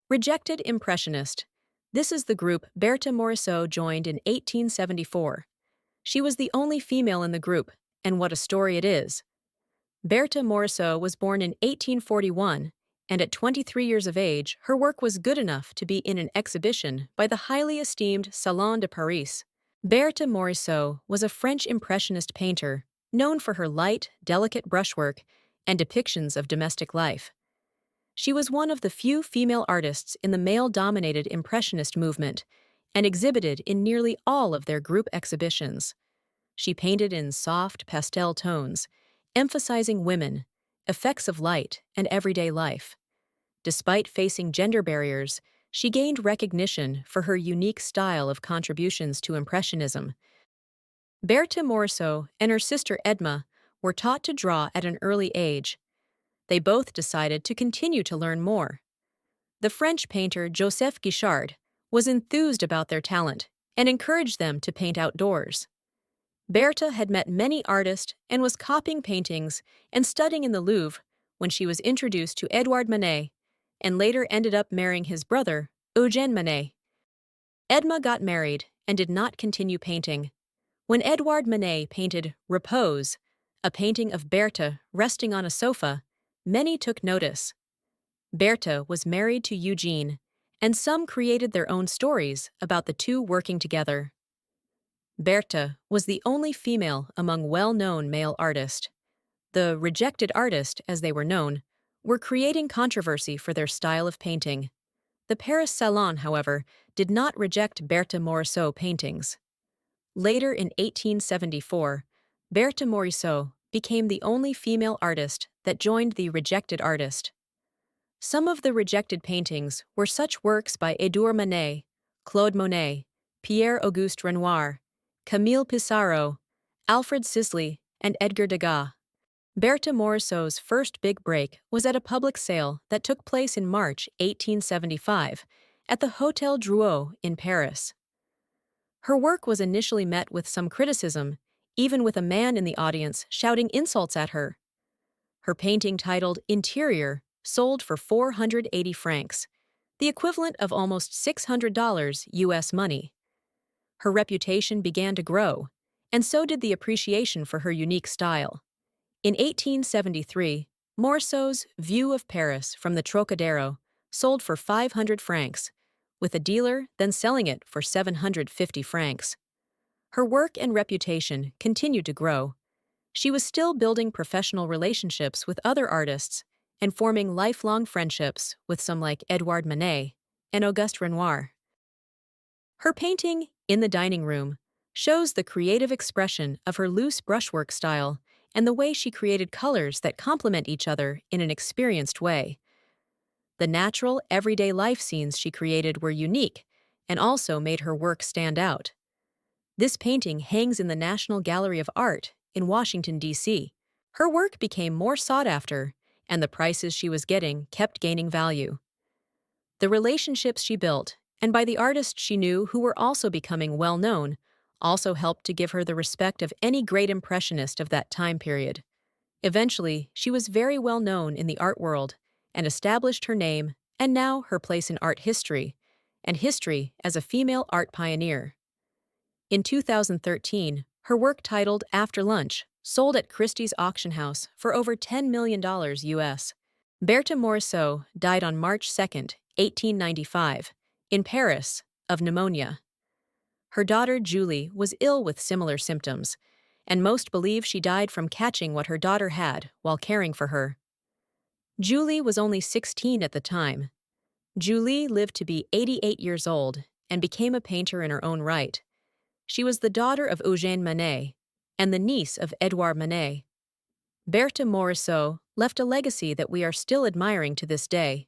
Rejected Impressionist. This is the group Berthe Morisot joined in 1874. She was the only female in the group, and what a story it is. Berthe Morisot was born in 1841, and at 23 years of age, her work was good enough to be in an exhibition by the highly esteemed Salon de Paris. Berthe Morisot was a French Impressionist painter, known for her light, delicate brushwork and depictions of domestic life. She was one of the few female artists in the male-dominated Impressionist movement and exhibited in nearly all of their group exhibitions. She painted in soft, pastel tones, emphasizing women, effects of light, and everyday life. Despite facing gender barriers, she gained recognition for her unique style of contributions to Impressionism. Berthe Morisot and her sister Edma were taught to draw at an early age. They both decided to continue to learn more. The French painter Joseph Guichard was enthused about their talent and encouraged them to paint outdoors. Berthe had met many artists and was copying paintings and studying in the Louvre when she was introduced to Edouard Manet, and later ended up marrying his brother, Eugène Manet. Edma got married and did not continue painting. When Edouard Manet painted Repose, a painting of Berthe resting on a sofa, many took notice. Berthe was married to Eugene, and some created their own stories about the two working together. Berthe was the only female among well-known male artists. The rejected artists, as they were known, were creating controversy for their style of painting. The Paris Salon, however, did not reject Berthe Morisot paintings. Later in 1874, Berthe Morisot became the only female artist that joined the rejected artist. Some of the rejected paintings were such works by Édouard Manet, Claude Monet, Pierre-Auguste Renoir, Camille Pissarro, Alfred Sisley, and Edgar Degas. Berthe Morisot's first big break was at a public sale that took place in March 1875 at the Hôtel Drouot in Paris. Her work was initially met with some criticism, even with a man in the audience shouting insults at her. Her painting titled Interior sold for 480 francs, the equivalent of almost $600 US money. Her reputation began to grow, and so did the appreciation for her unique style. In 1873, Morisot's View of Paris from the Trocadero sold for 500 francs, with a dealer then selling it for 750 francs. Her work and reputation continued to grow. She was still building professional relationships with other artists and forming lifelong friendships with some like Edouard Manet and Auguste Renoir. Her painting, In the Dining Room, shows the creative expression of her loose brushwork style and the way she created colors that complement each other in an experienced way. The natural, everyday life scenes she created were unique and also made her work stand out. This painting hangs in the National Gallery of Art in Washington, D.C. Her work became more sought after, and the prices she was getting kept gaining value. The relationships she built, and by the artists she knew who were also becoming well-known, also helped to give her the respect of any great impressionist of that time period. Eventually, she was very well known in the art world and established her name and now her place in art history, and history as a female art pioneer. In 2013, her work titled After Lunch sold at Christie's auction house for over $10 million US. Berthe Morisot died on March 2, 1895, in Paris, of pneumonia. Her daughter Julie was ill with similar symptoms, and most believe she died from catching what her daughter had while caring for her. Julie was only 16 at the time. Julie lived to be 88 years old and became a painter in her own right. She was the daughter of Eugène Manet and the niece of Edouard Manet. Berthe Morisot left a legacy that we are still admiring to this day.